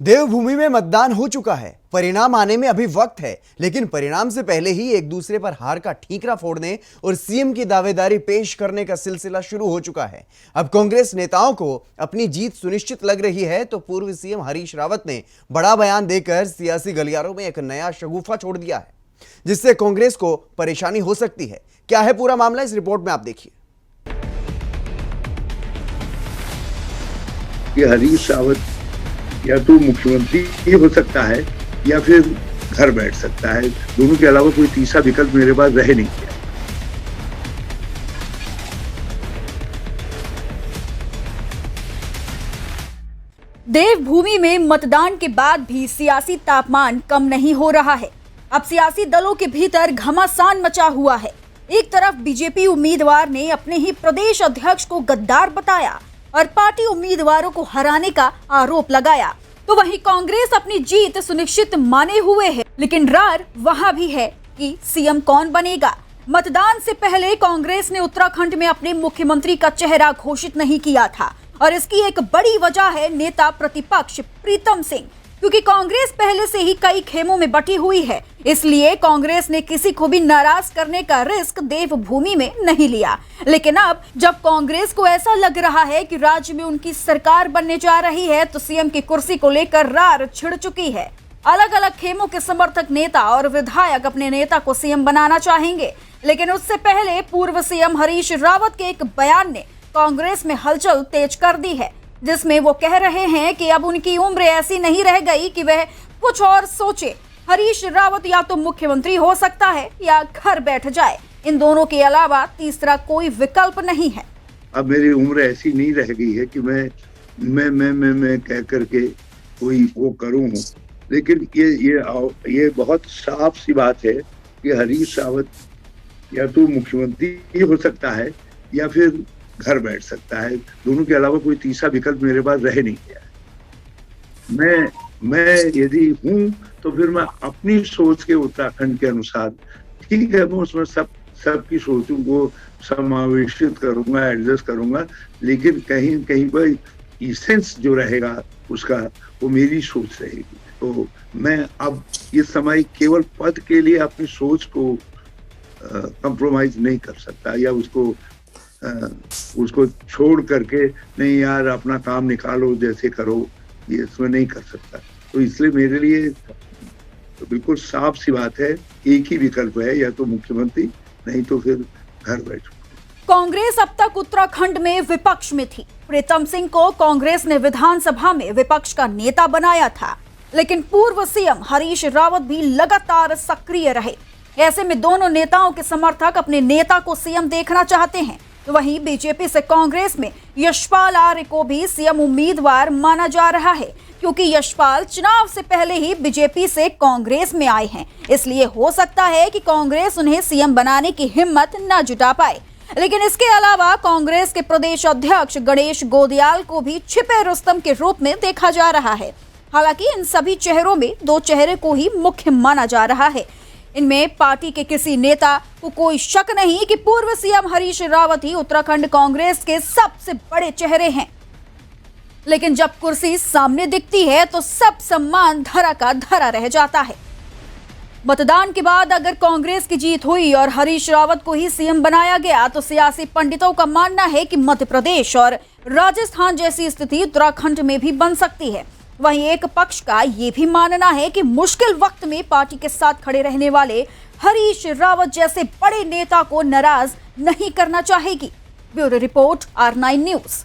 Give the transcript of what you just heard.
देवभूमि में मतदान हो चुका है। परिणाम आने में अभी वक्त है, लेकिन परिणाम से पहले ही एक दूसरे पर हार का ठीकरा फोड़ने और सीएम की दावेदारी पेश करने का सिलसिला शुरू हो चुका है। अब कांग्रेस नेताओं को अपनी जीत सुनिश्चित लग रही है तो पूर्व सीएम हरीश रावत ने बड़ा बयान देकर सियासी गलियारों में एक नया शगुफा छोड़ दिया है, जिससे कांग्रेस को परेशानी हो सकती है। क्या है पूरा मामला, इस रिपोर्ट में आप देखिए। हरीश रावत या तो मुख्यमंत्री ही हो सकता है या फिर घर बैठ सकता है। दोनों के अलावा कोई तीसरा विकल्प मेरे पास रह नहीं गया। देवभूमि में मतदान के बाद भी सियासी तापमान कम नहीं हो रहा है। अब सियासी दलों के भीतर घमासान मचा हुआ है। एक तरफ बीजेपी उम्मीदवार ने अपने ही प्रदेश अध्यक्ष को गद्दार बताया और पार्टी उम्मीदवारों को हराने का आरोप लगाया, तो वहीं कांग्रेस अपनी जीत सुनिश्चित माने हुए है। लेकिन रार वहां भी है कि सीएम कौन बनेगा। मतदान से पहले कांग्रेस ने उत्तराखंड में अपने मुख्यमंत्री का चेहरा घोषित नहीं किया था और इसकी एक बड़ी वजह है नेता प्रतिपक्ष प्रीतम सिंह, क्योंकि कांग्रेस पहले से ही कई खेमों में बटी हुई है। इसलिए कांग्रेस ने किसी को भी नाराज करने का रिस्क देवभूमि में नहीं लिया। लेकिन अब जब कांग्रेस को ऐसा लग रहा है कि राज्य में उनकी सरकार बनने जा रही है, तो सीएम की कुर्सी को लेकर रार छिड़ चुकी है। अलग अलग खेमों के समर्थक नेता और विधायक अपने नेता को सीएम बनाना चाहेंगे, लेकिन उससे पहले पूर्व सीएम हरीश रावत के एक बयान ने कांग्रेस में हलचल तेज कर दी है, जिसमें वो कह रहे हैं कि अब उनकी उम्र ऐसी नहीं रह गई कि वह कुछ और सोचे। हरीश रावत या तो मुख्यमंत्री हो सकता है या घर बैठ जाए। इन दोनों के अलावा तीसरा कोई विकल्प नहीं है। अब मेरी उम्र ऐसी नहीं रह गई है कि मैं कह करके कोई वो करूं। लेकिन ये बहुत साफ सी बात है कि हरीश रावत या तो मुख्यमंत्री हो सकता है या फिर घर बैठ सकता है। दोनों के अलावा कोई तीसरा विकल्प मेरे पास रह नहीं गया। मैं यदि हूं तो फिर मैं अपनी सोच के उत्तराखंड के अनुसार, ठीक है, मैं उसमें सबकी सोचों को समावेशित करूंगा, एडजस्ट करूंगा, लेकिन कहीं कहीं पर इसेंस जो रहेगा उसका वो मेरी सोच रहेगी। तो मैं अब इस समय केवल पद के लिए अपनी सोच को कंप्रोमाइज नहीं कर सकता या उसको छोड़ करके नहीं यार अपना काम निकालो जैसे करो, ये इसमें नहीं कर सकता। तो इसलिए मेरे लिए तो बिल्कुल साफ सी बात है, एक ही विकल्प है, या तो मुख्यमंत्री नहीं तो फिर घर बैठो। कांग्रेस अब तक उत्तराखंड में विपक्ष में थी। प्रीतम सिंह को कांग्रेस ने विधानसभा में विपक्ष का नेता बनाया था, लेकिन पूर्व सीएम हरीश रावत भी लगातार सक्रिय रहे। ऐसे में दोनों नेताओं के समर्थक अपने नेता को सीएम देखना चाहते हैं। तो वहीं बीजेपी से कांग्रेस में यशपाल आर्य को भी सीएम उम्मीदवार माना जा रहा है, क्योंकि यशपाल चुनाव से पहले ही बीजेपी से कांग्रेस में आए हैं। इसलिए हो सकता है कि कांग्रेस उन्हें सीएम बनाने की हिम्मत न जुटा पाए। लेकिन इसके अलावा कांग्रेस के प्रदेश अध्यक्ष गणेश गोदियाल को भी छिपे रुस्तम के रूप में देखा जा रहा है। हालांकि इन सभी चेहरों में दो चेहरे को ही मुख्य माना जा रहा है। इनमें पार्टी के किसी नेता को कोई शक नहीं कि पूर्व सीएम हरीश रावत ही उत्तराखंड कांग्रेस के सबसे बड़े चेहरे हैं। लेकिन जब कुर्सी सामने दिखती है तो सब सम्मान धरा का धरा रह जाता है। मतदान के बाद अगर कांग्रेस की जीत हुई और हरीश रावत को ही सीएम बनाया गया, तो सियासी पंडितों का मानना है कि मध्य प्रदेश और राजस्थान जैसी स्थिति उत्तराखंड में भी बन सकती है। वहीं एक पक्ष का ये भी मानना है कि मुश्किल वक्त में पार्टी के साथ खड़े रहने वाले हरीश रावत जैसे बड़े नेता को नाराज नहीं करना चाहेगी। Bureau report, R9 news.